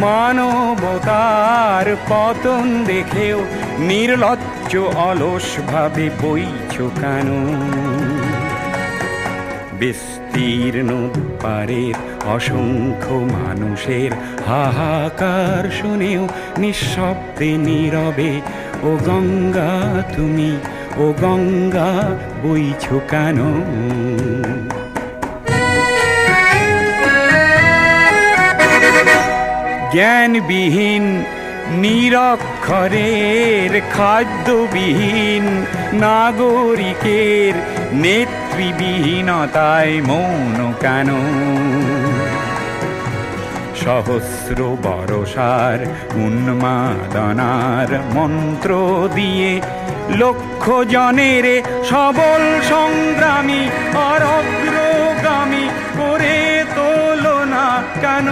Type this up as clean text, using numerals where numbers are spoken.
মানবতার পতন দেখেও নির্লজ্জ অলস ভাবে বইছ কেন? বিস্তীর্ণ দুপারের অসংখ্য মানুষের হাহাকার শুনেও নিঃশব্দে নীরবে ও গঙ্গা তুমি, ও গঙ্গা বইছ কেন? জ্ঞানবিহীন নিরক্ষরের খাদ্যবিহীন নাগরিকের নেতৃবিহীনতায় মৌন কেন? সহস্র বরষার উন্মাদনার মন্ত্র দিয়ে লক্ষ জনের সবল সংগ্রামী আর অগ্রগামী করে তোলো না কেন?